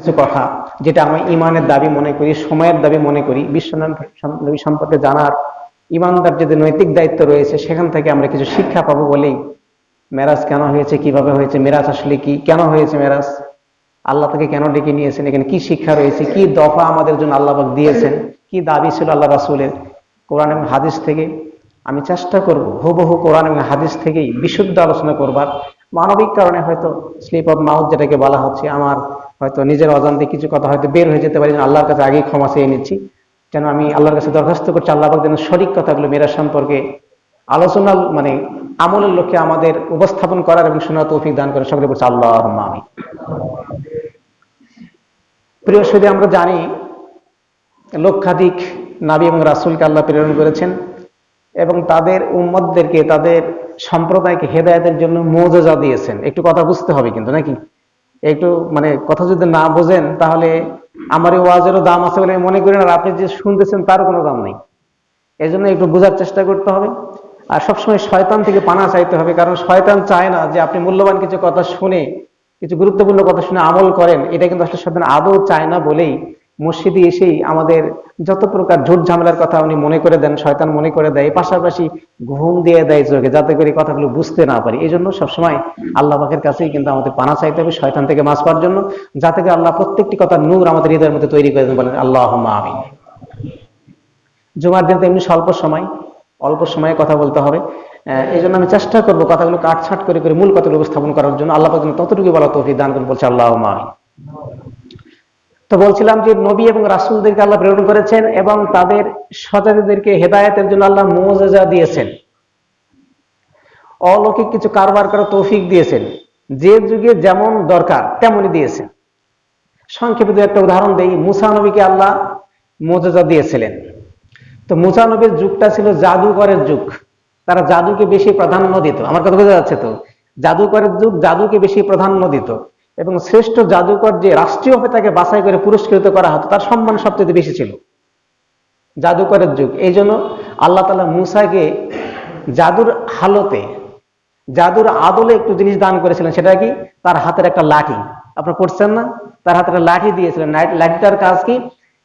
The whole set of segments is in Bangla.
কিছু কথা যেটা আমি ইমানের দাবি মনে করি, সময়ের দাবি মনে করি, বিশ্বনবী সম্পর্কে জানার ইমানদার যে নৈতিক দায়িত্ব রয়েছে, সেখান থেকে আমরা কিছু শিক্ষা পাবো বলেই মেরাজ কেন হয়েছে, কিভাবে হয়েছে, মেরাজ আসলে কি, কেন হয়েছে মেরাজ, আল্লাহ তাকে কেন ডেকে নিয়েছেন, এখানে কি শিক্ষা রয়েছে, কি দফা আমাদের জন্য আল্লাহ পাক দিয়েছেন, কি দাবি ছিল আল্লাহ রাসূলের, কোরআন এবং হাদিস থেকে আমি চেষ্টা করব হুবহু কোরআন এবং হাদিস থেকেই বিশুদ্ধ আলোচনা করবার। মানবিক কারণে হয়তো স্লিপ অফ মাউথ যেটাকে বলা হচ্ছে, আমার হয়তো নিজের অজান্তে কিছু কথা হয়তো বের হয়ে যেতে পারে, আল্লাহর কাছে আগেই ক্ষমা চেয়ে নিচ্ছি। যেন আমি আল্লাহর কাছে দরখাস্ত করছি আল্লাহ পাক যেন সঠিক কথাগুলো মেরাজ সম্পর্কে আলোচনা আমলের লক্ষ্যে আমাদের উপস্থাপন করার এবং শোনার তৌফিক দান করে। সকলে বলছে আল্লাহুম্মা আমিন। প্রিয় সুধী, আমরা জানি লক্ষাধিক নবী এবং রাসূলকে আল্লাহ প্রেরণ করেছেন এবং তাদের উম্মতদেরকে, তাদের সম্প্রদায়কে হেদায়েতের জন্য মুজিজা দিয়েছেন। একটু কথা বুঝতে হবে কিন্তু, নাকি? একটু কথা যদি না বোঝেন তাহলে আমার এই ওয়াজেরও দাম আছে বলে মনে করেন, আর আপনি যে শুনতেছেন তারও কোনো দাম নেই। এই জন্য একটু বোঝার চেষ্টা করতে হবে আর সবসময় শয়তান থেকে পানা চাইতে হবে, কারণ শয়তান চায় না যে আপনি মূল্যবান কিছু কথা শুনে, কিছু গুরুত্বপূর্ণ কথা শুনে আমল করেন। এটা কিন্তু আসলে শয়তান আদৌ চায় না বলেই মসজিদে এসেই আমাদের যত প্রকার ঝুট ঝামেলার কথা উনি মনে করে দেন, শয়তান মনে করে দেয়, পাশাপাশি ঘুম দিয়ে দেয় চোখে, যাতে করে কথাগুলো বুঝতে না পারি। এই জন্য সবসময় আল্লাহ পাকের কাছেই কিন্তু আমাদের পানা চাইতে হবে শয়তান থেকে বাঁচবার জন্য, যাতে করে আল্লাহ প্রত্যেকটি কথার নূর আমাদের হৃদয়ের মধ্যে তৈরি করে দেন। বলেন আল্লাহুম্মা আমিন। জুমার দিন তো এমনি স্বল্প সময়, অল্প সময়ে কথা বলতে হবে, এই জন্য আমি চেষ্টা করবো কথাগুলো কাটছাট করে করে মূল কথাগুলো উপস্থাপন করার জন্য। আল্লাহ পাক ততটুকু বলা তৌফিক দান করেন। বলছে আল্লাহুম্মা আমিন। তো বলছিলাম যে নবী এবং রাসূলদেরকে আল্লাহ প্রেরণ করেছেন এবং তাদের সহযোগীদেরকে হেদায়েতের জন্য আল্লাহ মুজিজা দিয়েছেন, অলৌকিক কিছু কারবার করার তৌফিক দিয়েছেন, যে যুগে যেমন দরকার তেমনই দিয়েছেন। সংক্ষেপে দু একটা উদাহরণ দেই। মুসা নবীকে আল্লাহ মুজিজা দিয়েছিলেন। তো মুসা নবীর যুগটা ছিল জাদুকরের যুগ, তারা জাদুকে বেশি প্রাধান্য দিত। আমার কথা বোঝা যাচ্ছে তো? জাদুকরের যুগ, জাদুকে বেশি প্রাধান্য দিত এবং শ্রেষ্ঠ জাদুকর যে রাষ্ট্রীয়ভাবে তাকে বাছাই করে পুরস্কৃত করা হতো, তার সম্মান সবচেয়ে বেশি ছিল। জাদুকরের যুগ, এই জন্য আল্লাহ তাআলা মুসাকে জাদুর হালতে, জাদুর আদলে একটু জিনিস দান করেছিলেন। সেটা কি? তার হাতের একটা লাঠি। আপনারা পড়ছেন না? তার হাতের একটা লাঠি দিয়েছিলেন। লাঠিটার কাজ কি?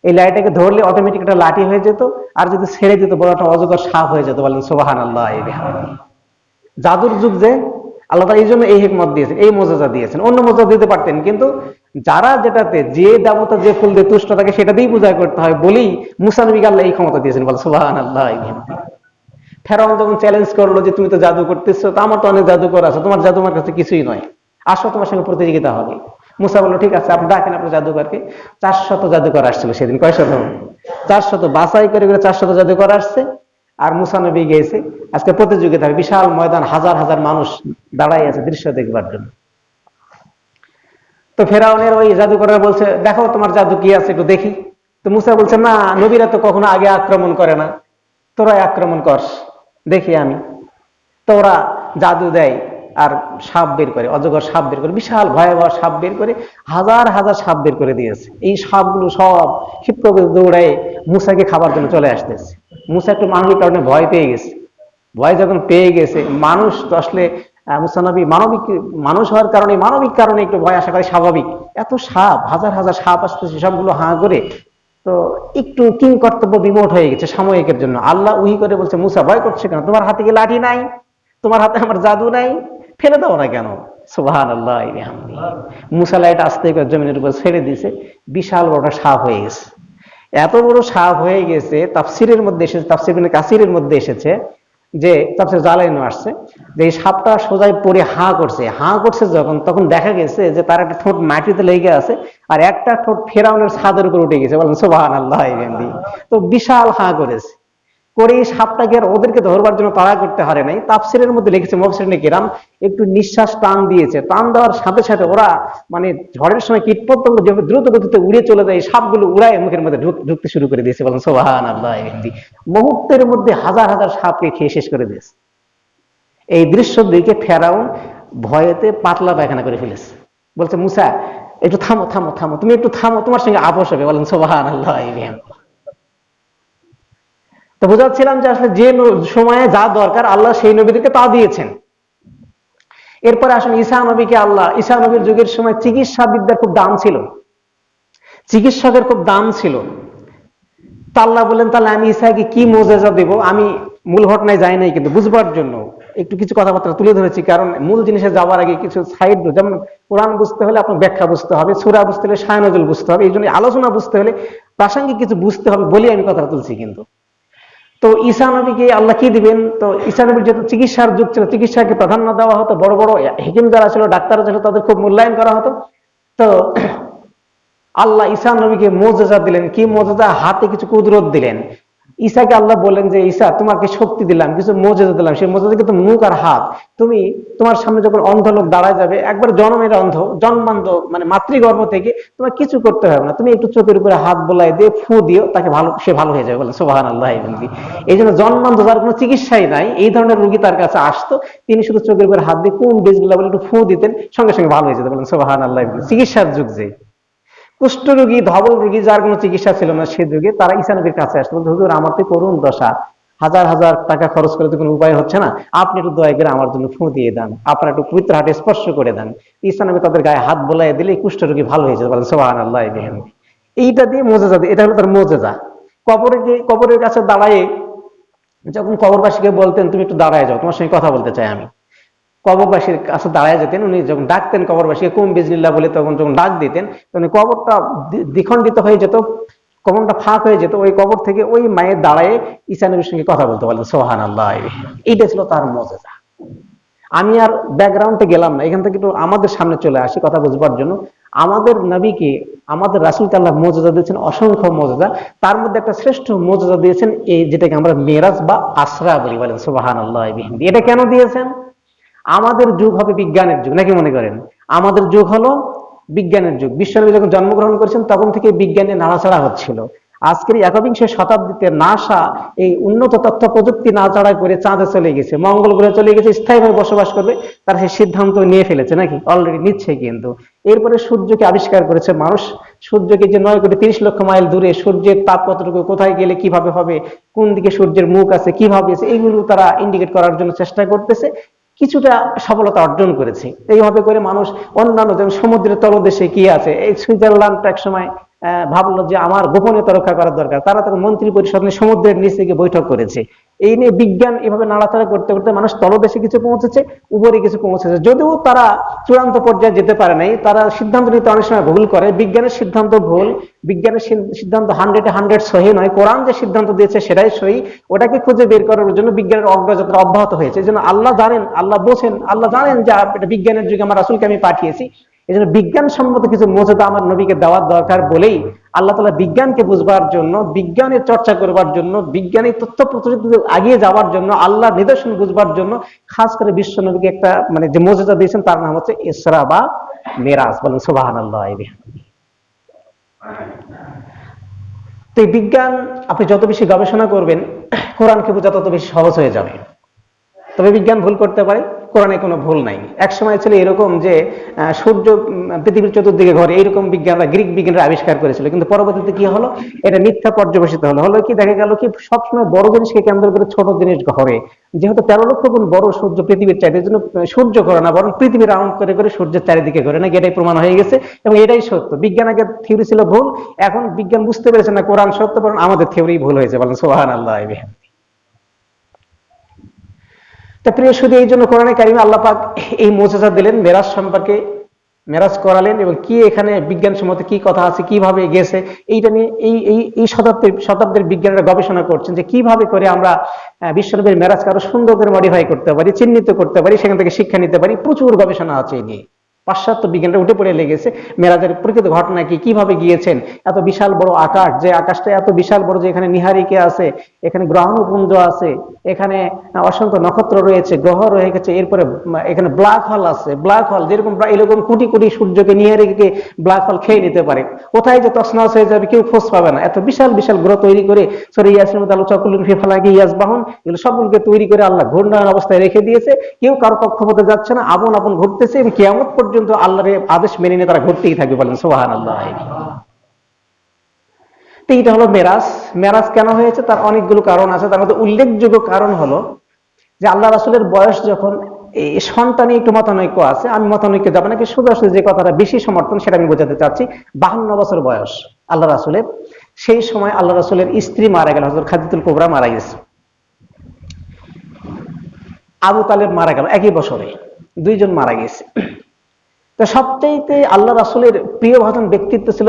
এই লাঠিটাকে ধরলে অটোমেটিক একটা লাঠি হয়ে যেত, আর যদি ছেড়ে দিত বড় একটা অজগর সাপ হয়ে যেত। বলেন সুবহানাল্লাহ। জাদুর যুগ যে, আল্লাহ তাআলা এই জন্য এই হিকমত দিয়েছেন, এই মুজিজা দিয়েছেন। অন্য মুজিজা দিতে পারতেন, কিন্তু যারা যেটাতে, যে দেবতা যে ফুল দিয়ে তুষ্ট থাকে সেটা দিয়েই পূজা করতে হয় বলেই মুসা নবীকে আল্লাহ এই ক্ষমতা দিয়েছেন। বলেন সুবহানাল্লাহ। ফেরাউন যখন চ্যালেঞ্জ করলো যে তুমি তো জাদু করতেছো, তো আমার তো অনেক জাদুকর আছে, তোমার জাদু আমার কাছে কিছুই নয়, আসো তোমার সঙ্গে প্রতিযোগিতা হবে। মুসা বললো ঠিক আছে, আপনি ডাকেন আপনার জাদুকরকে। 400 জাদুকর আসছিল সেদিন। কয় শত? 400। বাছাই করে 400 জাদুকর আসছে, আর মুসা নবী গিয়েছে। আজকে প্রতিযোগিতা হবে, বিশাল ময়দান, হাজার হাজার মানুষ দাঁড়াই আছে দৃশ্য দেখবার জন্য। তো ফেরাউনের ওই জাদুকররা বলছে, দেখো তোমার জাদু কি আছে একটু দেখি। তো মুসা বলছে, না, নবীরা তো কখনো আগে আক্রমণ করে না, তোরাই আক্রমণ কর, দেখি আমি। তো ওরা জাদু দেয় আর সাপ বের করে, অজগর সাপ বের করে, বিশাল ভয়াবহ সাপ বের করে, হাজার হাজার সাপ বের করে দিয়েছে। এই সাপগুলো সব ক্ষিপ্র করে দৌড়ায় মুসাকে খাবার জন্য চলে আসতেছে। মুসা একটু মানবিক কারণে ভয় পেয়ে গেছে। ভয় যখন পেয়ে গেছে, মানুষ তো আসলে মুসা নবী মানুষ হওয়ার কারণে, মানবিক কারণে একটু ভয় আসা করে স্বাভাবিক। এত সাপ, হাজার হাজার সাপ আসতেছে, সবগুলো হাঁ করে, তো একটু কিং কর্তব্য বিমোট হয়ে গেছে সাময়িকের জন্য। আল্লাহ উহি করে বলছে, মুসা ভয় করছে কেন? তোমার হাতে কি লাঠি নাই? তোমার হাতে আমার জাদু নাই? ফেলে দাও না কেন? সুবহানাল্লাহ। মুসা লাইটা আস্তে করে জমিনের উপর ছেড়ে দিয়েছে, বিশাল বড় সাপ হয়ে গেছে। এত বড় সাপ হয়ে গেছে, তাফসিরের মধ্যে এসেছে, তাফসির ইবনে কাসিরের মধ্যে এসেছে যে, তাফসির জালালাইন আসছে যে এই সাপটা সোজাই পড়ে হাঁ করছে যখন, তখন দেখা গেছে যে তার একটা ঠোঁট মাটিতে লেগে আছে আর একটা ঠোঁট ফেরাউনের ছাদের উপর উঠে গেছে। বলেন সুবহানাল্লাহ। তো বিশাল হাঁ করেছে, করে এই সাপটাকে আর ওদেরকে ধরবার জন্য তাড়া করতে হারে নাই। তাফসিরের মধ্যে লিখেছে মুফাসসিরিনে কিরাম, একটু নিঃশ্বাস টান দিয়েছে, টান দেওয়ার সাথে সাথে ওরা ঝড়ের সময় কীটপতঙ্গ যেভাবে দ্রুত গতিতে উড়ে চলে যায়, সাপগুলো উড়ায় মুখের মধ্যে ঢুকতে শুরু করে দিয়েছে। বলেন সুবহানাল্লাহ। মুহূর্তের মধ্যে হাজার হাজার সাপকে খেয়ে শেষ করে দিয়েছে। এই দৃশ্য দেখে ফেরাউন ভয়েতে পাতলা পায়খানা করে ফেলেছে। বলছে, মুসা একটু থামো থামো থামো, তুমি একটু থামো, তোমার সঙ্গে আপোষ হবে। বলেন সুবহানাল্লাহ। তো বোঝাচ্ছিলাম যে আসলে যে সময়ে যা দরকার আল্লাহ সেই নবীদেরকে তা দিয়েছেন। এরপরে আসুন ঈসা নবীকে। ঈসা নবীর যুগের সময় চিকিৎসা বিদ্যার খুব দাম ছিল। চিকিৎসকের খুব দাম ছিল। তা আল্লাহ বললেন তাহলে আমি ঈসাকে কি মোজেজা দেব। আমি মূল ঘটনায় যাই নাই, কিন্তু বুঝবার জন্য একটু কিছু কথাবার্তা তুলে ধরেছি, কারণ মূল জিনিসে যাওয়ার আগে কিছু সাইড, যেমন কোরআন বুঝতে হলে আপনার ব্যাখ্যা বুঝতে হবে, সূরা বুঝতে হলে শায় নজুল বুঝতে হবে, এই জন্য আলোচনা বুঝতে হলে প্রাসঙ্গিক কিছু বুঝতে হবে বলে আমি কথা তুলছি। কিন্তু তো ঈসা নবীকে আল্লাহ কি দিবেন? তো ঈসা নবীর যেহেতু চিকিৎসার যুগ ছিল, চিকিৎসাকে প্রাধান্য দেওয়া হতো, বড় বড় হিকিম যারা ছিল, ডাক্তার ছিল, তাদের খুব মূল্যায়ন করা হতো। তো আল্লাহ ঈসা নবীকে মোজেজা দিলেন। কি মোজেজা? হাতে কিছু কুদরত দিলেন। ঈসাকে আল্লাহ বললেন যে ঈসা, তোমাকে শক্তি দিলাম, কিছু মোজেজা দিলাম, সেই মোজেজা কিন্তু মুখ আর হাত। তুমি, তোমার সামনে যখন অন্ধ লোক দাঁড়ায় যাবে, একবার জন্মের অন্ধ, জন্মান্ধ, মানে মাতৃগর্ভ থেকে, তোমার কিছু করতে হবে না, তুমি একটু চোখের উপরে হাত বোলাই দিয়ে ফু দিও, তাকে ভালো, সে ভালো হয়ে যাবে। বলে সুবহানাল্লাহ। এই জন্য জন্মান্ধ, যার কোনো চিকিৎসাই নাই, এই ধরনের রোগী তার কাছে আসতো, তিনি শুধু চোখের উপরে হাত দিয়ে কোন বেজগুলা বলে একটু ফু দিতেন, সঙ্গে সঙ্গে ভালো হয়ে যেত। বলেন সুবহানাল্লাহ। চিকিৎসার যুগ যে, কুষ্ঠ রোগী, ধবল রোগী, যার কোনো চিকিৎসা ছিল না সে যুগে, তারা ঈসা নবীর কাছে আসতো, বলতো হুজুর আমার তো করুণ দশা, হাজার হাজার টাকা খরচ করে তো কোনো উপায় হচ্ছে না, আপনি একটু দয়া করে আমার জন্য ফু দিয়ে দেন, আপনার একটু পবিত্র হাতে স্পর্শ করে দেন। ঈসা নবী তাদের গায়ে হাত বোলাই দিলে কুষ্ঠ রোগী ভালো হয়ে যেত। বলেন সুবহানাল্লাহ। এইটা দিয়ে মোজেজা, এটা হলো তার মোজেজা। কবরের কাছে দাঁড়ায় যখন কবরবাসীকে বলতেন তুমি একটু দাঁড়ায় যাও, তোমার সঙ্গে কথা বলতে চাই আমি, কবরবাসীর কাছে দাঁড়ায় যেতেন। উনি যখন ডাকতেন কবরবাসীকে কুম বিজলিল্লাহ বলে, তখন যখন ডাক দিতেন, তখন কবরটা দ্বিখণ্ডিত হয়ে যেত, কবরটা ফাঁক হয়ে যেত, ওই কবর থেকে ওই মায়ের দাঁড়ায় ঈসা নবীর সঙ্গে কথা বলতে বলেন সুবহানাল্লাহ। এইটা ছিল তার মুজিজা। আমি আর ব্যাকগ্রাউন্ডে গেলাম না, এখান থেকে একটু আমাদের সামনে চলে আসি কথা বুঝবার জন্য। আমাদের নবীকে, আমাদের রাসূলকে আল্লাহ মুজিজা দিয়েছেন, অসংখ্য মুজিজা। তার মধ্যে একটা শ্রেষ্ঠ মুজিজা দিয়েছেন, এই যেটাকে আমরা মেরাজ বা আসরা বলি। বলেন সুবহানাল্লাহ। এটা কেন দিয়েছেন? আমাদের যুগ হবে বিজ্ঞানের যুগ, নাকি মনে করেন? আমাদের যুগ হলো বিজ্ঞানের যুগ। বিশ্বনবী যখন জন্মগ্রহণ করেছেন তখন থেকে বিজ্ঞানের নাড়াচাড়া হচ্ছিল। আজকের একবিংশ শতাব্দীতে নাসা এই উন্নত তথ্য প্রযুক্তি নাড়াচাড়া করে চাঁদে চলে গেছে, মঙ্গল গ্রহে চলে গেছে, স্থায়ীভাবে বসবাস করবে, তার সেই সিদ্ধান্ত নিয়ে ফেলেছে, নাকি অলরেডি নিচ্ছে। কিন্তু এরপরে সূর্যকে আবিষ্কার করেছে মানুষ। সূর্যকে যে 9,30,00,000 মাইল দূরে, সূর্যের তাপ কতটুকু, কোথায় গেলে কিভাবে হবে, কোন দিকে সূর্যের মুখ আছে, কিভাবে আছে, এইগুলো তারা ইন্ডিকেট করার জন্য চেষ্টা করতেছে। কিছুটা সফলতা অর্জন করেছে। এইভাবে করে মানুষ অন্যান্য, যেমন সমুদ্রের তলদেশে কি আছে, এই সুইজারল্যান্ড এক সময় ভাবলো যে আমার গোপনীয়তা রক্ষা করার দরকার, তারা তখন মন্ত্রী পরিষদ নিয়ে সমুদ্রের নিচে গিয়ে বৈঠক করেছে। এই নিয়ে বিজ্ঞান এভাবে নাড়াচাড়া করতে করতে মানুষ তলদেশে কিছু পৌঁছেছে, উপরে কিছু পৌঁছেছে। যদিও তারা চূড়ান্ত পর্যায়ে যেতে পারে নাই, তারা সিদ্ধান্ত নিতে অনেক সময় ভুল করে। বিজ্ঞানের সিদ্ধান্ত ভুল, বিজ্ঞানের সিদ্ধান্ত 100-100 সহি নয়। কোরআন যে সিদ্ধান্ত দিয়েছে সেটাই সহি। ওটাকে খুঁজে বের করার জন্য বিজ্ঞানের অগ্রযাত্রা অব্যাহত হয়েছে। এই জন্য আল্লাহ জানেন, আল্লাহ বোঝেন, আল্লাহ জানেন যে এটা বিজ্ঞানের যুগে আমার রাসূলকে আমি পাঠিয়েছি। এই জন্য বিজ্ঞান সম্মত কিছু মুজিজা আমার নবীকে দেওয়ার দরকার বলেই আল্লাহ তাআলা বিজ্ঞানকে বুঝবার জন্য, বিজ্ঞানের চর্চা করবার জন্য, বিজ্ঞানিক তথ্য প্রযুক্তিতে আগিয়ে যাওয়ার জন্য, আল্লাহর নিদর্শন বুঝবার জন্য খাস করে বিশ্ব নবীকে একটা যে মুজিজা দিয়েছেন, তার নাম হচ্ছে ইসরা বা মেরাজ। বলেন সুবহানাল্লাহ। তো এই বিজ্ঞান আপনি যত বেশি গবেষণা করবেন, কোরআনকে বোঝা তত বেশি সহজ হয়ে যাবে। তবে বিজ্ঞান ভুল করতে পারে, কোরআনে কোনো ভুল নাই। এক সময় ছিল এরকম যে সূর্য পৃথিবীর চতুর্দিকে ঘরে, এইরকম বিজ্ঞানরা, গ্রিক বিজ্ঞানরা আবিষ্কার করেছিল, কিন্তু পরবর্তীতে কি হলো, এটা মিথ্যা পর্যবেসিত হলো। হলো কি, দেখা গেল কি সবসময় বড় জিনিসকে কেন্দ্র করে ছোট জিনিস ঘরে। যেহেতু 13 লক্ষ গুণ বড় সূর্য পৃথিবীর চাইতে, জন্য সূর্য ঘরে না, বরং পৃথিবী রাউন্ড করে করে সূর্যের চারিদিকে ঘরে, নাকি এটাই প্রমাণ হয়ে গেছে। এবং এটাই সত্য। বিজ্ঞান আগে থিওরি ছিল ভুল, এখন বিজ্ঞান বুঝতে পেরেছে না কোরআন সত্য, বরং আমাদের থিওরি ভুল হয়েছে। বলেন সুবহানাল্লাহ। তা প্রিয় শুধু এই জন্য কোরআনে কারিমে আল্লাহ পাক এই মুজিজা দিলেন, মেরাজ সম্পর্কে, মেরাজ করালেন, এবং কি এখানে বিজ্ঞানসম্মত কি কথা আছে, কিভাবে গেছে, এইটা নিয়ে এই শতাব্দীর বিজ্ঞানীরা গবেষণা করছেন যে কিভাবে করে আমরা বিশ্বনবীর মেরাজকে আরো সুন্দর করে মডিফাই করতে পারি, চিহ্নিত করতে পারি, সেখান থেকে শিক্ষা নিতে পারি। প্রচুর গবেষণা আছে এই নিয়ে। পাশ্চাত্য বিজ্ঞানরা উঠে পড়ে লেগেছে মেরাজের প্রকৃত ঘটনা কি, কিভাবে গিয়েছেন। এত বিশাল বড় আকাশ, যে আকাশটা এত বিশাল বড় যে এখানে নিহারিকা আছে, এখানে গ্রহাণুপুঞ্জ আছে, এখানে অসংখ্য নক্ষত্র রয়েছে, গ্রহ রয়ে গেছে, এরপরে এখানে ব্ল্যাক হোল আছে। ব্ল্যাক হোল যেরকম এরকম কোটি কোটি সূর্যকে নিয়ে রেখে ব্ল্যাক হোল খেয়ে নিতে পারে। কোথায় যে তছনছ হয়ে যাবে কেউ খোঁজ পাবে না। এত বিশাল বিশাল গ্রহ তৈরি করে, সূরা ইয়াসিনের মধ্যে আল্লাহ চাকুলুন ফি ফালাকি ইয়াসবাহুন, এগুলো সবগুলোকে তৈরি করে আল্লাহ ঘূর্ণায়মান অবস্থায় রেখে দিয়েছে। কেউ কারো কক্ষপথে যাচ্ছে না, আপন আপন ঘুরতেছে, এবং কিয়ামত পর্যন্ত আল্লাহর আদেশ মেনে নিয়ে তারা ঘুরতেই থাকবে। বলেন সুবহানাল্লাহ। তো এটা হলো মেরাজ। মেরাজ কেন হয়েছে তার অনেকগুলো কারণ আছে। তার মধ্যে উল্লেখযোগ্য কারণ হলো যে আল্লাহ রাসূলের বয়স যখন, এই সন্তানে একটু মতানৈক্য আছে, আমি মতানৈক্য যাবো নাকি, শুধু আসলে যে কথাটা বেশি সমর্থন সেটা আমি বোঝাতে চাচ্ছি। 52 বছর বয়স। আল্লাহ রাসূলের। সেই সময় আল্লাহ রাসূলের স্ত্রী মারা গেল, হযরত খাদিজাতুল কুবরা মারা গেছে, আবু তালেব মারা গেল একই বছরে, দুইজন মারা গেছে। তো সবচেয়ে আল্লাহ রাসূলের প্রিয় ভাজন ব্যক্তিত্ব ছিল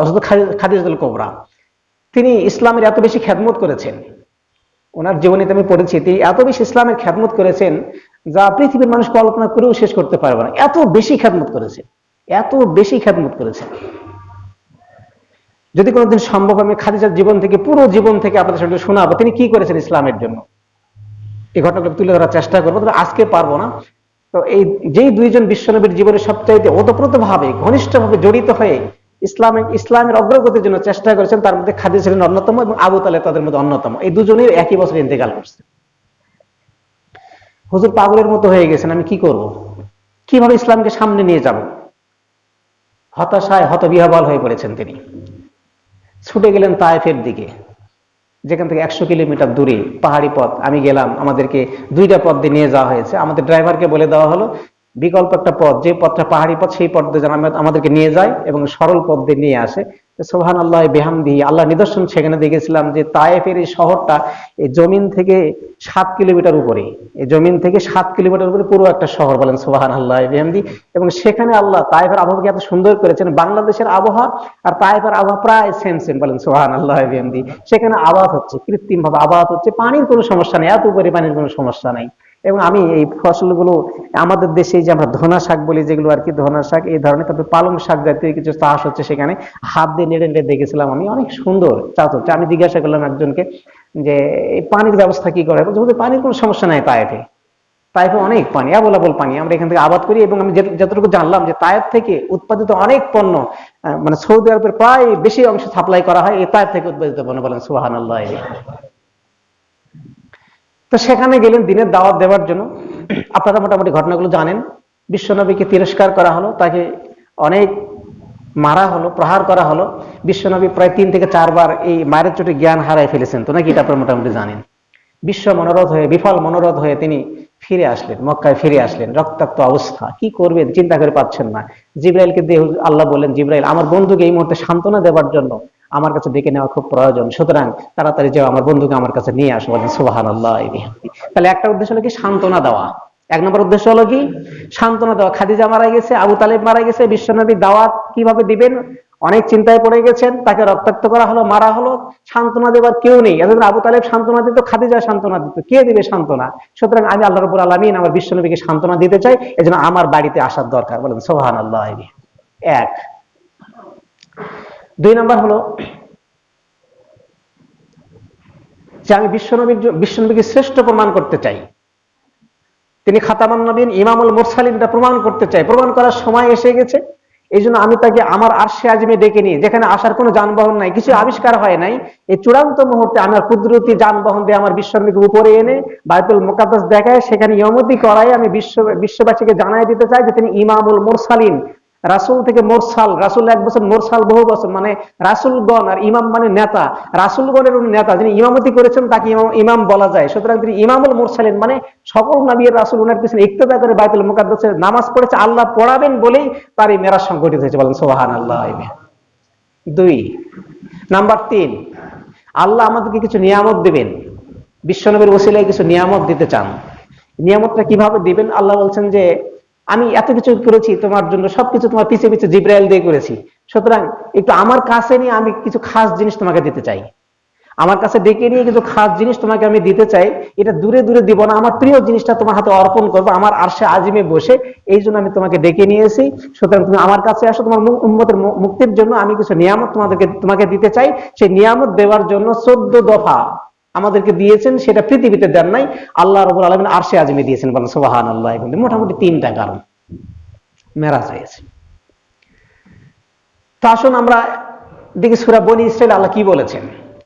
হযরত খাদিজাতুল কুবরা। তিনি ইসলামের এত বেশি খেদমত করেছেন, ওনার জীবনীতে আমি পড়েছি, তিনি এত বেশি ইসলামের খেদমত করেছেন যা পৃথিবীর মানুষ কল্পনা করেও শেষ করতে পারবে না। এত বেশি খেদমত করেছেন, এত বেশি খেদমত করেছেন। যদি কোনোদিন সম্ভব আমি খাদিজার জীবন থেকে, পুরো জীবন থেকে আপনাদের সঙ্গে শোনাবো তিনি কি করেছেন ইসলামের জন্য, এই ঘটনাগুলো তুলে ধরার চেষ্টা করবো, তবে আজকে পারবো না। তো এই যেই দুইজন বিশ্বনবীর জীবনে সবচাইতে ওতপ্রোত ভাবে ঘনিষ্ঠভাবে জড়িত হয়ে ইসলামের অগ্রগতির জন্য চেষ্টা করেছেন, তার মধ্যে খাদিজা ছিলেন অন্যতম এবং আবু তালেব তাদের মধ্যে অন্যতম। এই দুজনের একই বছর ইন্তেকাল করছে। হুজুর পাগলের মতো হয়ে গেছেন, আমি কি করব, কিভাবে ইসলামকে সামনে নিয়ে যাব, হতাশায় হতবিহ্বল হয়ে পড়েছেন। তিনি ছুটে গেলেন তায়েফের দিকে, যেখান থেকে 100 কিলোমিটার দূরে পাহাড়ি পথ। আমি গেলাম, আমাদেরকে দুইটা পথ দিয়ে নিয়ে যাওয়া হয়েছে। আমাদের ড্রাইভারকে বলে দেওয়া হলো বিকল্প একটা পথ, যে পথটা পাহাড়ি পথ, সেই পথ দিয়ে যেন আমাদেরকে নিয়ে যায় এবং সরল পথ দিয়ে নিয়ে আসে। সুবহানাল্লাহ বিহামদিহি, আল্লাহ নিদর্শন সেখানে দেখেছিলাম যে তায়েফের এই শহরটা এই জমিন থেকে 7 কিলোমিটার উপরে, এই জমিন থেকে 7 কিলোমিটার উপরে পুরো একটা শহর, বলেন সুবহানাল্লাহ বিহামদিহি। এবং সেখানে আল্লাহ তায়েফের আবহাওয়াকে এত সুন্দর করেছেন, বাংলাদেশের আবহাওয়া আর তায়েফের আবহাওয়া প্রায় সেম সেম, বলেন সুবহানাল্লাহ বিহামদিহি। সেখানে আবাদ হচ্ছে, কৃত্রিম ভাবে আবাদ হচ্ছে, পানির কোনো সমস্যা নেই, এত উপরে পানির কোনো সমস্যা নাই। এবং আমি এই ফসলগুলো আমাদের দেশে যে আমরা ধনা শাক বলি, যেগুলো আর কি ধনা শাক এই ধরনের, তারপরে পালং শাক জাতীয় কিছু চাষ হচ্ছে, সেখানে হাত দিয়ে নেড়ে নেড়ে দেখেছিলাম আমি, অনেক সুন্দর চাষ হচ্ছে। আমি জিজ্ঞাসা করলাম একজনকে যে এই পানির ব্যবস্থা কি করে, বলছে পানির কোনো সমস্যা নাই তায়েফে, তায়েফে অনেক পানি, অ্যাভেলেবল পানি, আমরা এখান থেকে আবাদ করি। এবং আমি যতটুকু জানলাম যে তায়েফ থেকে উৎপাদিত অনেক পণ্য মানে সৌদি আরবের প্রায় বেশি অংশ সাপ্লাই করা হয় এই তায়েফ থেকে উৎপাদিত পণ্য, বলেন সুবহানাল্লাহ। তো সেখানে গেলেন দিনের দাওয়াত দেওয়ার জন্য। আপনারা মোটামুটি ঘটনাগুলো জানেন। বিশ্বনবীকে তিরস্কার করা হলো, তাকে অনেক মারা হলো, প্রহার করা হলো। বিশ্বনবী প্রায় 3 থেকে 4 বার এই মায়ের চোটে জ্ঞান হারায় ফেলেছেন, তো নাকি এটা আপনারা মোটামুটি জানেন। বিশ্ব মনোরথ হয়ে, বিফল মনোরথ হয়ে তিনি ফিরে আসলেন, মক্কায় ফিরে আসলেন, রক্তাক্ত অবস্থা, কি করবেন চিন্তা করে পাচ্ছেন না। জিবরাইলকে দিয়ে আল্লাহ বললেন, জিবরাইল আমার বন্ধুকে এই মুহূর্তে সান্ত্বনা দেওয়ার জন্য আমার কাছে ডেকে নেওয়া খুব প্রয়োজন, সুতরাং তাড়াতাড়ি যাও, আমার বন্ধুকে আমার কাছে নিয়ে আসো, বলেন সুবহানাল্লাহ। তাহলে একটা উদ্দেশ্য হলো কি, সান্ত্বনা দেওয়া। 1 নম্বর উদ্দেশ্য হলো কি, সান্ত্বনা দেওয়া। খাদিজা মারা গেছে, আবু তালেব মারা গেছে, বিশ্বনবী দাওয়াত কিভাবে দিবেন অনেক চিন্তায় পড়ে গেছেন, তাকে রক্তাক্ত করা হলো, মারা হলো, সান্ত্বনা দেবার কেউ নেই। এতদিন আবু তালেব সান্ত্বনা দিত, খাদিজা সান্ত্বনা দিত, কে দিবে সান্ত্বনা? সুতরাং আমি আল্লাহ রাব্বুল আলামিন আমার বিশ্বনবীকে সান্ত্বনা দিতে চাই, এজন্য আমার বাড়িতে আসার দরকার, বলেন সুবহানাল্লাহ। 1। 2 নম্বর হলো যে আমি বিশ্বনবীকে শ্রেষ্ঠ প্রমাণ করতে চাই, তিনি খাতামান নবীন, ইমামুল মুরসালিনটা প্রমাণ করতে চাই। প্রমাণ করার সময় এসে গেছে, এই জন্য আমি তাকে আমার আরশে আজিমে ডেকে নিয়ে, যেখানে আসার কোনো যানবাহন নাই, কিছু আবিষ্কার হয় নাই, এই চূড়ান্ত মুহূর্তে আমার কুদরতি যানবাহন দিয়ে আমার বিশ্বনবীকে উপরে এনে বাইতুল মুকাদ্দাস দেখায়, সেখানে ইমামতি করায় আমি বিশ্ববাসীকে জানাই দিতে চাই যে তিনি ইমামুল মুরসালিন, রাসূল থেকে মুরসাল। রাসূল 1 বছর, মুরসাল বহু বছর, মানে রাসূলগণ, আর ইমাম মানে নেতা, রাসূলগণের উনি নেতা, যিনি ইমামতি করেছেন তাকে ইমাম বলা যায়। সুতরাং তিনি ইমামুল মুরসালিন, মানে সকল নবী রাসূল ওনার পিছনে ইক্তেদা করে বাইতুল মুকাদ্দাসে নামাজ পড়েছে, আল্লাহ পড়াবেন বলেই তার এই মেরাজ সংঘটিত হয়েছে, বলেন সুবহানাল্লাহ। 2 নাম্বার 3, আল্লাহ আমাদেরকে কিছু নিয়ামত দিবেন, বিশ্বনবীর ওসিলায় কিছু নিয়ামত দিতে চান। নিয়ামতটা কিভাবে দিবেন? আল্লাহ বলছেন যে আমি এত কিছু করেছি তোমার জন্য, সবকিছু তোমার পিছে পিছে জিবরাইল দিয়ে করেছি, সুতরাং একটু আমার কাছে নিয়ে আমি কিছু খাস জিনিস তোমাকে দিতে চাই, আমার কাছে ডেকে নিয়ে কিছু খাস জিনিস তোমাকে আমি দিতে চাই। এটা দূরে দূরে দিব না, আমার প্রিয় জিনিসটা তোমার হাতে অর্পণ করবো আমার আরশে আজিমে বসে, এই জন্য আমি তোমাকে ডেকে নিয়েছি। সুতরাং তুমি আমার কাছে আসো, তোমার উম্মতের মুক্তির জন্য আমি কিছু নিয়ামত তোমাকে দিতে চাই। সেই নিয়ামত দেওয়ার জন্য 14 দফা আমাদেরকে দিয়েছেন, সেটা পৃথিবীতে দেন নাই, আল্লাহ রাব্বুল আলামিন আরশে আজিমে দিয়েছেন, বলেন সুবহানাল্লাহ। মোটামুটি 3টা কারণ মেরাজ হয়েছে। তো আসুন আমরা দেখি সূরা বনী ইসরাইল আল্লাহ কি বলেছেন।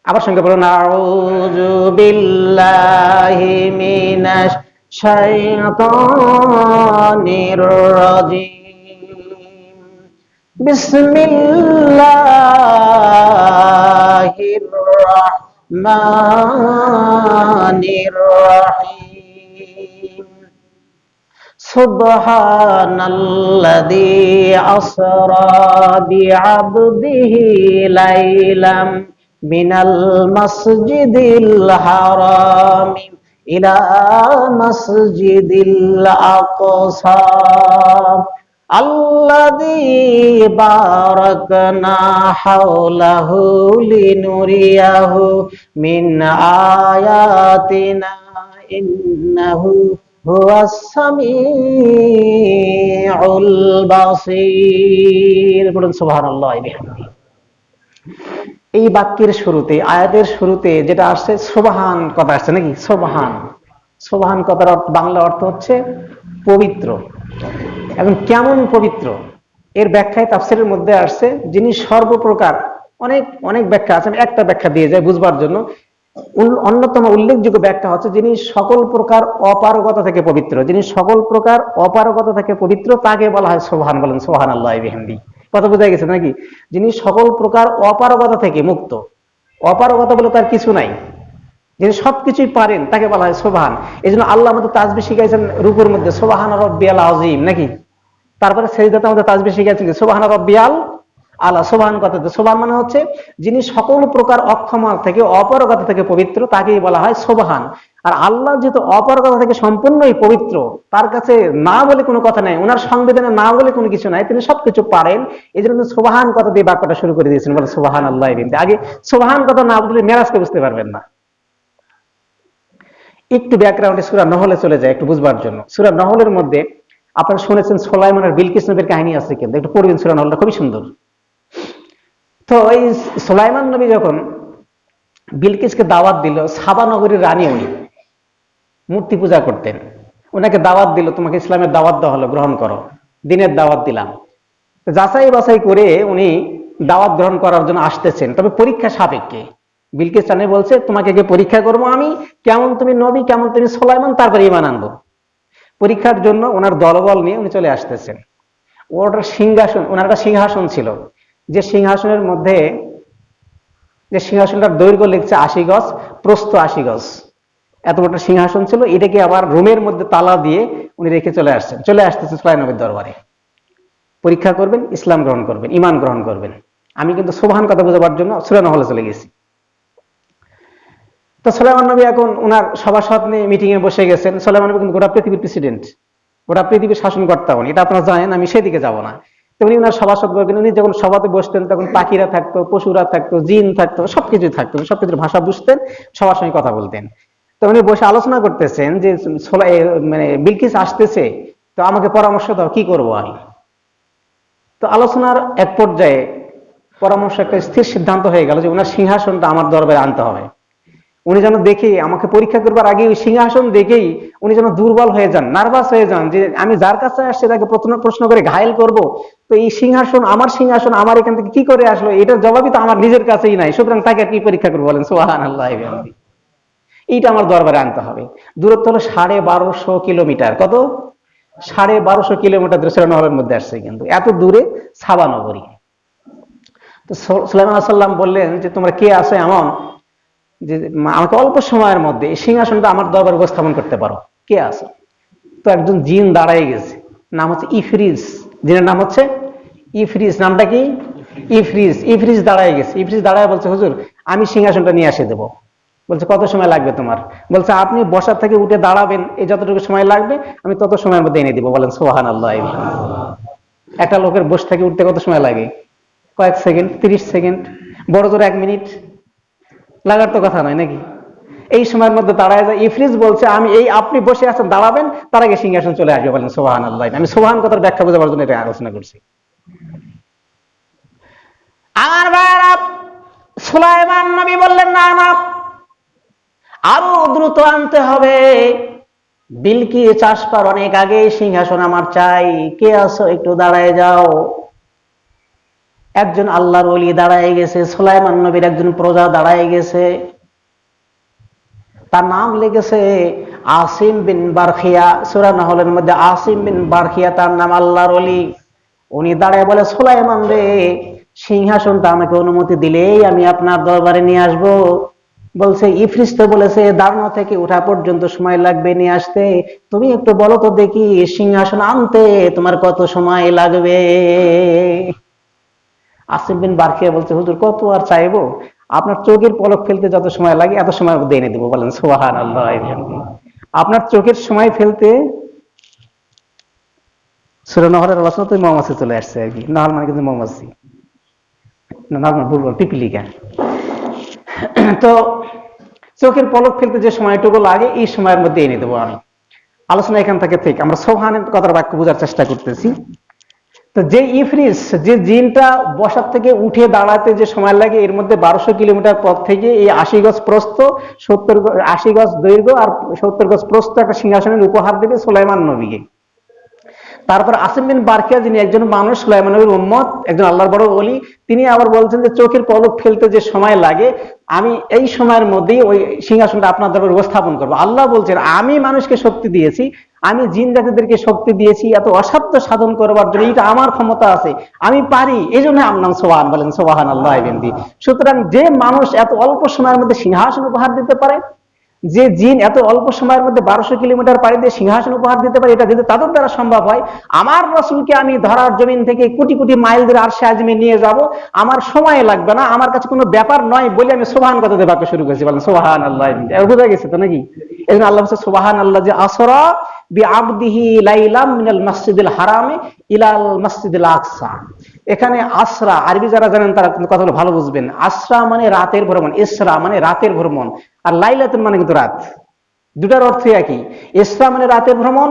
আবার সঙ্গে বলুন, আউযু বিল্লাহি মিনাশ শাইতানির রাজিম, বিসমিল্লাহির রাহমানির রাহিম, সুবহানাল্লাযী আসরা বিআবদিহি লাইলাম মিনাল মাসজিদিল হারাম ইলা মাসজিদিল আকসা আল্লাযী বারাকনা হাওলাহু লিনুরিয়াহু মিন আয়াতিনা ইন্নাহু হুয়াস সামিউল বাসীর। বলুন সুবহানাল্লাহ। এই বাক্যের শুরুতে, আয়াতের শুরুতে যেটা আসছে সুবহান কথা আসছে নাকি? সুবহান, সুবহান কথার বাংলা অর্থ হচ্ছে পবিত্র। এখন কেমন পবিত্র এর ব্যাখ্যায় তাফসীরের মধ্যে আসছে যিনি সর্বপ্রকার, অনেক অনেক ব্যাখ্যা আছে, একটা ব্যাখ্যা দিয়ে যায় বুঝবার জন্য। অন্যতম উল্লেখযোগ্য ব্যাখ্যা হচ্ছে যিনি সকল প্রকার অপারগতা থেকে পবিত্র, যিনি সকল প্রকার অপারগতা থেকে পবিত্র তাকে বলা হয় সুবহান। বলেন সুবহানাল্লাহি ওয়া বিহামদিহি। কথা বোঝা গেছে নাকি? যিনি সকল প্রকার অপারগতা থেকে মুক্ত, অপারগতা বলে তার কিছু নাই, যিনি সবকিছুই পারেন তাকে বলা হয় সুবহান। এই জন্য আল্লাহ আমাদের তাসবিহ শিখাইছেন রুকুর মধ্যে সুবহান রাব্বিয়াল আযীম নাকি? তারপরে সেজদাতে আমাদের তাসবিহ শিখাইছেন সুবহান রাব্বিয়াল আলা। সুবহান কথা, সুবহান মানে হচ্ছে যিনি সকল প্রকার অক্ষমতা থেকে অপারগতা থেকে পবিত্র তাকেই বলা হয় সুবহান। আর আল্লাহ যেহেতু অপারগতা থেকে সম্পূর্ণই পবিত্র, তার কাছে না বলে কোনো কথা নাই, ওনার সংবিধানে না বলে কোনো কিছু নাই, তিনি সবকিছু পারেন। এই জন্য সুবহান কথা দিয়ে বাক্যটা শুরু করে দিয়েছেন। বলে সুবহানাল্লাহি। আগে সুবহান কথা না বুঝলে মেরাজকে বুঝতে পারবেন না। একটু ব্যাকগ্রাউন্ডে সূরা নহলে চলে যায় একটু বুঝবার জন্য। সূরা নহলের মধ্যে আপনারা শুনেছেন সুলাইমান আর বিলকিস নবীর কাহিনী আছে, কিন্তু একটু পড়বেন সূরা নহলটা, খুবই সুন্দর। তো এই সুলাইমান নবী যখন বিলকিসকে দাওয়াত দিল, সাবা নগরীর রানী, উনি মূর্তি পূজা করতেন, ওনাকে দাওয়াত দিল, তোমাকে ইসলামের দাওয়াত দেওয়া হলো, গ্রহণ করো, দিনের দাওয়াত দিলাম। যাচাই বাছাই করে উনি দাওয়াত গ্রহণ করার জন্য আসতেছেন, তবে পরীক্ষা সাপেক্ষে। বিলকিস রানী বলছে তোমাকে গিয়ে পরীক্ষা করবো আমি, কেমন তুমি নবী, কেমন তুমি সুলাইমান, তারপরে ঈমান আনবো। পরীক্ষার জন্য ওনার দলবল নিয়ে উনি চলে আসতেছেন। ওনার সিংহাসন, ওনার একটা সিংহাসন ছিল, যে সিংহাসনের মধ্যে, যে সিংহাসনটার দৈর্ঘ্য লিখছে 80 গজ, প্রস্থ 80 গজ, এত বড় সিংহাসন ছিল। এটাকে আবার রুমের মধ্যে তালা দিয়ে উনি রেখে চলে আসতেছেন সুলাইমান নবীর দরবারে। পরীক্ষা করবেন, ইসলাম গ্রহণ করবেন, ঈমান গ্রহণ করবেন। আমি কিন্তু সুবহান কথা বোঝাবার জন্য সূরা নহলে চলে গেছি। তো সুলাইমান নবী এখন ওনার সভাসদ নিয়ে মিটিং এ বসে গেছেন। সুলাইমান নবী কিন্তু গোটা পৃথিবীর প্রেসিডেন্ট, গোটা পৃথিবীর শাসনকর্তা উনি, এটা আপনারা জানেন, আমি সেদিকে যাব না। তো উনি ওনার সভাসদ বলবেন, উনি যখন সভাতে বসতেন তখন পাখিরা থাকতো, পশুরা থাকতো, জিন থাকতো, সবকিছুই থাকতো, সবকিছুর ভাষা বুঝতেন, সবার সঙ্গে কথা বলতেন। তো উনি বসে আলোচনা করতেছেন যে মানে বিলকিস আসতেছে, তো আমাকে পরামর্শ দাও, কি করবো আমি। তো আলোচনার এক পর্যায়ে পরামর্শ একটা স্থির সিদ্ধান্ত হয়ে গেল যে ওনার সিংহাসনটা আমার দরবারে আনতে হবে। উনি যেন দেখে, আমাকে পরীক্ষা করবার আগে ওই সিংহাসন দেখেই উনি যেন দুর্বল হয়ে যান, নার্ভাস হয়ে যান, যে আমি যার কাছে আসছে তাকে প্রশ্ন করে ঘায়েল করব, তো এই সিংহাসন আমার এখান থেকে কি করে আসলো, এটার জবাবই তো আমার নিজের কাছেই নাই, সুতরাং তাকে আর কি পরীক্ষা করবো। বলেন সুবহানাল্লাহ। এইটা আমার দরবারে আনতে হবে। দূরত্ব হলো 1250 কিলোমিটার। কত? 1250 কিলোমিটার দূরে সূরা নহলের মধ্যে আসছে, কিন্তু এত দূরে সাবা নগরী। তো সুলাইমান আলাইহিস সালাম বললেন যে তোমরা কে আছো এমন যে আমাকে অল্প সময়ের মধ্যে এই সিংহাসনটা আমার দরবারে উপস্থাপন করতে পারো, কে আছে? তো একজন জিন দাঁড়ায় গেছে, নাম হচ্ছে ইফরিজ। জিনের নাম হচ্ছে ইফরিজ। নামটা কি? ইফরিজ। ইফরিজ দাঁড়ায় গেছে। ইফরিজ দাঁড়ায় বলছে হুজুর আমি সিংহাসনটা নিয়ে এসে দেবো। বলছে কত সময় লাগবে তোমার? বলছে আপনি বসার থেকে উঠে দাঁড়াবেন, এই যতটুকু সময় লাগবে আমি তত সময়ের মধ্যে এনে দিব। বলেন সুবহানাল্লাহ। একটা লোকের বসে থেকে উঠতে কত সময় লাগে? কয়েক সেকেন্ড, 30 সেকেন্ড, বড় জোর 1 মিনিট লাগার তো কথা নয় নাকি? এই সময়ের মধ্যে দাঁড়ায় যায়। ইফরিজ বলছে আপনি বসে আছেন, দাঁড়াবেন, তার আগে সিংহাসন চলে আসবে। বলেন সুবহানাল্লাহ। আমি সুবহান কথার ব্যাখ্যা বোঝাবার জন্য এটা আলোচনা করছি। আমার ভাইরা, সুলাইমান নবী বললেন না না, আরো দ্রুত আনতে হবে। বিলকিস আসবার অনেক আগে সিংহাসন আমার চাই। কে আছো একটু দাঁড়ায় যাও। একজন আল্লাহর ওলি দাঁড়ায় গেছে, সুলাইমান নবীর একজন প্রজা দাঁড়ায় গেছে, তার নাম লেগেছে আসিম বিন বারখিয়া। সূরা নহলের মধ্যে আসিম বিন বারখিয়া তার নাম, আল্লাহর ওলি। উনি দাঁড়ায় বলে সুলাইমান রে, সিংহাসনটা আমাকে অনুমতি দিলেই আমি আপনার দরবারে নিয়ে আসবো। বলছে ইফরিস তো বলেছে দাঁড়ানো থেকে ওঠা পর্যন্ত সময় লাগবে নিয়ে আসতে, তুমি একটু বলো তো দেখি সিংহাসন আনতে তোমার কত সময় লাগবে। আসিফ বিন বারখিয়া বলছে, হুজুর কত আর চাইবো, আপনার চোখের পলক ফেলতে যত সময় লাগে এত সময়ের মধ্যে এনে দেবো। বলেন সুবহানাল্লাহ। আপনার চোখের সময় ফেলতে সূরা নহরের আলোচনা তো মৌমাছি চলে আসছে আর কি, নহর মানে কিন্তু মৌমাছি, না ভুল পিপিলিকা। তো চোখের পলক ফেলতে যে সময়টুকু লাগে এই সময়ের মধ্যে এনে দেবো আমি। আলোচনা এখান থেকে আমরা সুবহানের কথার বাক্য বোঝার চেষ্টা করতেছি। তো যে ইফরিস, যে জিনটা বসার থেকে উঠে দাঁড়াতে যে সময় লাগে এর মধ্যে 1200 কিলোমিটার পথ থেকে এই 80 গজ প্রস্থ, 80 গজ দৈর্ঘ্য আর 70 গজ প্রস্থ একটা সিংহাসনের উপহার দেবে সুলাইমান নবীকে। তারপর আসিম বিন বারখিয়া, যিনি একজন মানুষ, সুলাইমান নবীর উম্মত, একজন আল্লাহর বড় ওলি, তিনি আবার বলছেন যে চোখের পলক ফেলতে যে সময় লাগে আমি এই সময়ের মধ্যেই ওই সিংহাসনটা আপনার দরবারে উপস্থাপন করবো। আল্লাহ বলছেন আমি মানুষকে শক্তি দিয়েছি, আমি জিন জাতিদেরকে শক্তি দিয়েছি এত অসাধ্য সাধন করবার জন্য, এটা আমার ক্ষমতা আছে, আমি পারি, এই জন্য আমার নাম সুবহান। বলেন সুবহানাল্লাহ। সুতরাং যে মানুষ এত অল্প সময়ের মধ্যে সিংহাসন উপহার দিতে পারে, যে জিন এত অল্প সময়ের মধ্যে 1200 কিলোমিটার পাড়ি দিয়ে সিংহাসন উপহার দিতে পারে, এটা যদি তাদের দ্বারা সম্ভব হয়, আমার রাসূলকে আমি ধরার জমিন থেকে কোটি কোটি মাইল দূরে আরশে আজমে নিয়ে যাব, আমার সময় লাগবে না, আমার কাছে কোনো ব্যাপার নয় বলে আমি সুবহান কথা দিয়ে বাক্য শুরু করেছি। বলেন সুবহানাল্লাহ। বোঝা গেছে তো নাকি? এই জন্য আল্লাহ বলছে সুবহানাল্লাহ যে আসরা বিআবদিহি লাইলাম মিনাল মাসজিদিল হারামি ইলাল মাসজিদিল আকসা। এখানে আসরা, আরবি যারা জানেন তারা কিন্তু কথাগুলো ভালো বুঝবেন। আসরা মানে রাতের ভ্রমণ, ইসরা মানে রাতের ভ্রমণ, আর লাইলাতুন মানে কিন্তু রাত। দুটার অর্থ একই। ইসরা মানে রাতের ভ্রমণ,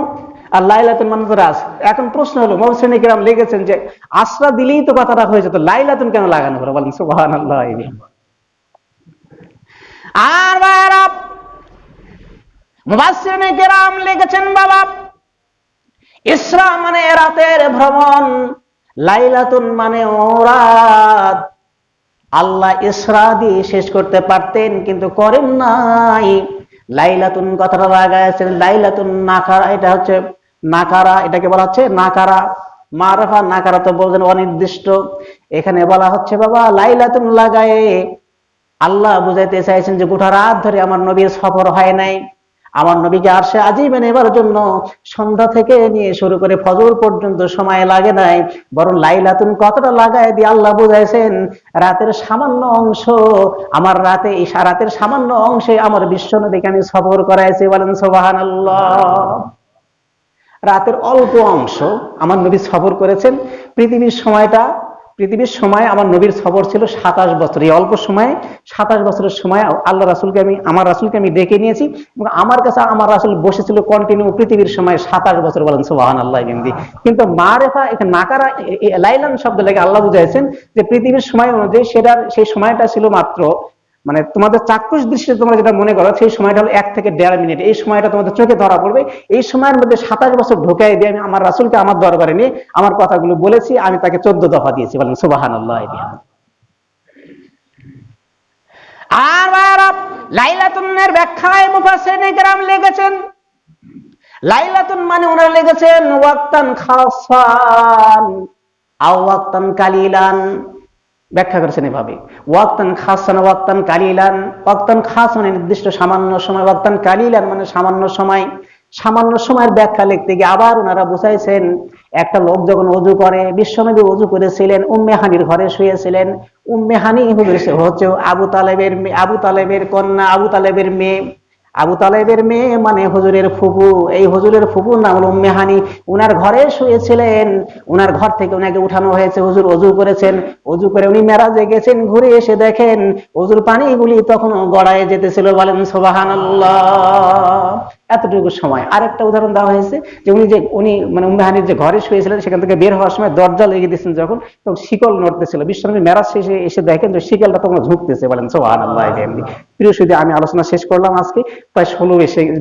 আর লাইলাতুন মানে তো রাত। এখন প্রশ্ন হলো, মুফাসসিরিনে কেরাম লিখেছেন যে আসরা দিলেই তো কথাটা হয়ে যেত, লাইলাতুন কেন লাগানো হলো? বলেন সুবহানাল্লাহ। আর বাবা মুফাসসিরিনে কেরাম লিখেছেন, বাবা ইসরা মানে রাতের ভ্রমণ, লাইলাতুন মানে রাত। আল্লাহ ইসরা দিয়ে শেষ করতে পারতেন কিন্তু করেন নাই, লাইলাতুন কথাটা লাগাইছেন। লাইলাতুন নাকারা, এটা হচ্ছে নাকারা, এটাকে বলা হচ্ছে নাকারা, মারফা। নাকারা তো বলছেন অনির্দিষ্ট, এখানে বলা হচ্ছে বাবা লাইলাতুন লাগায়ে আল্লাহ বুঝাইতে চাইছেন যে গোটা রাত ধরে আমার নবীর সফর হয় নাই, আমার নবীকে আরশে আজিমে নেবার জন্য সন্ধ্যা থেকে নিয়ে শুরু করে ফজর পর্যন্ত সময় লাগে নাই, বরং লাইলাতুন কতটা লাগায় দিয়ে আল্লাহ বুঝাইছেন রাতের সামান্য অংশ, আমার রাতে এই রাতের সামান্য অংশে আমার বিশ্ব নবীকে আমি সফর করাইছি। বলেন সুবহানাল্লাহ। রাতের অল্প অংশ আমার নবী সফর করেছেন। পৃথিবীর সময় আমার নবীর সফর ছিল 27 বছর। এই অল্প সময়ে 27 বছরের সময় আল্লাহ রাসূলকে আমার রাসূলকে আমি ডেকে নিয়েছি এবং আমার কাছে আমার রাসূল বসেছিল কন্টিনিউ পৃথিবীর সময় 27 বছর। বলেন সুবহানাল্লাহ। কিন্তু মারেফা এখানে নাকারা লাইলান শব্দ লাগে আল্লাহ বুঝাইছেন যে পৃথিবীর সময় অনুযায়ী সেই সময়টা ছিল মাত্র, মানে তোমাদের চাক্ষুষ দৃষ্টিতে তোমরা যেটা মনে করো সেই সময়টা হলো 1 থেকে 1.5 মিনিট। এই সময়টা তোমাদের চোখে ধরা পড়বে। এই সময়ের মধ্যে 27 বছর ঢোকাই দিয়ে আমি আমার রাসূলকে আমার দরবারে নিয়ে আমার কথাগুলো বলেছি, আমি তাকে 14 দফা দিয়েছি। বলেন সুবহানাল্লাহ। আর লাইলাতুনের ব্যাখ্যায় মুফাসসিরিনে কেরাম লিখেছেন, লাইলাতুন মানে ওনারা লিখেছেন ওয়াক্তান খাসান আও ওয়াক্তান কালিলান। ব্যাখ্যা করেছেন এভাবে, ওয়াক্তান খাসান ওয়াক্তান কালিলান। ওয়াক্তান খাস মানে নির্দিষ্ট সামান্য সময়, ওয়াক্তান কালিলান মানে সামান্য সময়। সামান্য সময়ের ব্যাখ্যা লিখতে গিয়ে আবার ওনারা বুঝাইছেন একটা লোক যখন ওযু করে, বিশ্বনবী ওযু করেছিলেন, উম্মে হানির ঘরে শুয়েছিলেন। উম্মে হানি হচ্ছে আবু তালেবের কন্যা, আবু তালেবের মেয়ে। আবু তালেবের মেয়ে মানে হুজুরের ফুফু, এই হুজুরের ফুফুর নাম হলো উম্মে হানি। উনার ঘরে শুয়েছিলেন, উনার ঘর থেকে উনাকে উঠানো হয়েছে, হুজুর ওযু করেছেন, ওযু করে উনি মেরাজে গেছেন, ঘুরে এসে দেখেন ওযুর পানিগুলি তখন গড়ায় যেতেছিল। বলেন সুবহানাল্লাহ। এতটুকু সময়। আরেকটা উদাহরণ দেওয়া হয়েছে যে উনি মানে উম্মে হানির যে ঘরে শুয়েছিলেন সেখান থেকে বের হওয়ার সময় দরজা লেগে দিয়েছেন যখন, তখন শিকল নড়তেছিল। বিশ্বনবী মেরাজ শেষে এসে দেখেন যে শিকলটা তখন ঝুঁকতেছে। বলেন সুবহানাল্লাহ। প্রিয় সুধী, আমি আলোচনা শেষ করলাম, আজকে প্রায় 16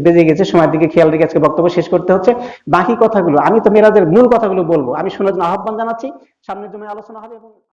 বেজে গেছে, সময়ের দিকে খেয়াল রেখে আজকে বক্তব্য শেষ করতে হচ্ছে। বাকি কথাগুলো আমি তো মেরাজের মূল কথাগুলো বলবো, আমি শোনার জন্য আহ্বান জানাচ্ছি। সামনের জন্য আলোচনা হবে এবং